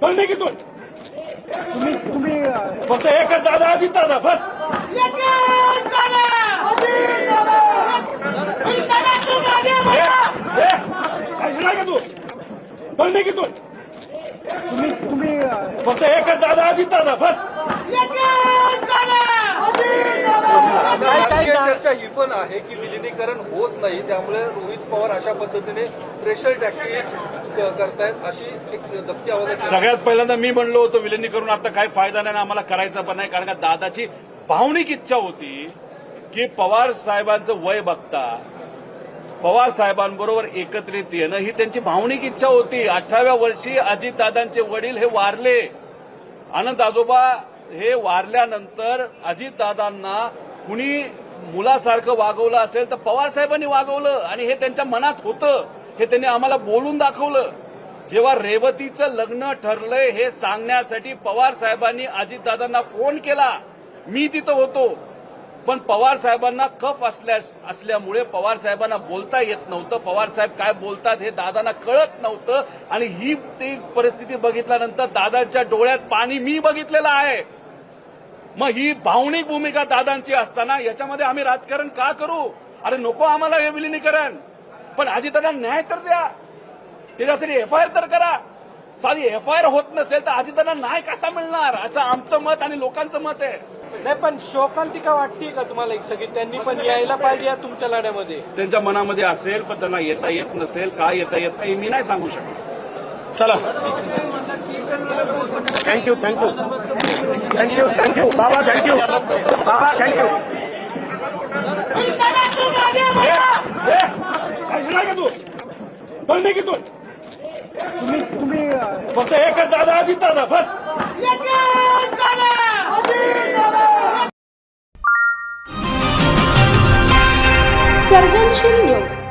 पण निघितून तुम्ही फक्त एकच दादा अजित दादा बस. ऐकणार का तू? पण निघितून तुम्ही फक्त एकच दादा अजित दादा बस. काही चर्चा ही पण आहे की विलिनीकरण होत नाही, त्यामुळे रोहित पवार अशा पद्धतीने प्रेशर टॅक्टिक्स करतायत अशी एक धक्की आवाज. सगळ्यात पहिल्यांदा मी म्हणलो होतो विलिनीकरण आता काही फायदा नाही, आम्हाला करायचा पण नाही, कारण का दादाची भावनिक इच्छा होती की पवार साहेबांचं वय बघता पवार साहेबांबरोबर एकत्रित येणं ही त्यांची भावनिक इच्छा होती. 18व्या वर्षी अजितदादांचे वडील हे वारले. अनंत आजोबा हे वारल्यानंतर अजितदादांना कुणी मुलासारखं वागवलं असेल तर पवार साहेबांनी वागवलं आणि हे त्यांच्या मनात होतं. हे त्यांनी आम्हाला बोलून दाखवलं. जेव्हा रेवतीचं लग्न ठरलंय हे सांगण्यासाठी पवार साहेबांनी अजितदादांना फोन केला. मी तिथं होतो, पण पवार साहेबांना कफ असल्यामुळे पवार साहेबांना बोलता येत नव्हतं. पवार साहेब काय बोलतात हे दादांना कळत नव्हतं आणि ही ती परिस्थिती बघितल्यानंतर दादांच्या डोळ्यात पाणी मी बघितलेलं आहे. मग ही भावनिक भूमिका दादांची असताना याच्यामध्ये आम्ही राजकारण का करू? अरे नको आम्हाला हे विलिनीकरण, पण अजितदादा न्याय तर द्या, त्याच्यासाठी एफआयआर तर करा. साधी एफआयआर होत नसेल तर अजितदादा न्याय कसा मिळणार असं आमचं मत आणि लोकांचं मत आहे. नाही, पण शोकांतिका वाटते का तुम्हाला? एक सगळी त्यांनी पण यायला पाहिजे या तुमच्या लढ्यामध्ये. त्यांच्या मनामध्ये असेल पण त्यांना येता येत नसेल, का येता येत नाही मी नाही सांगू शकत. चला, थँक्यू थँक्यू थँक्यू थँक्यू बाबा, थँक्यू बाबा, थँक्यू. ऐकणार का तू? पण निघितून तुम्ही फक्त एकच दादा अजित दादा बस. सर्जनशील न्यूज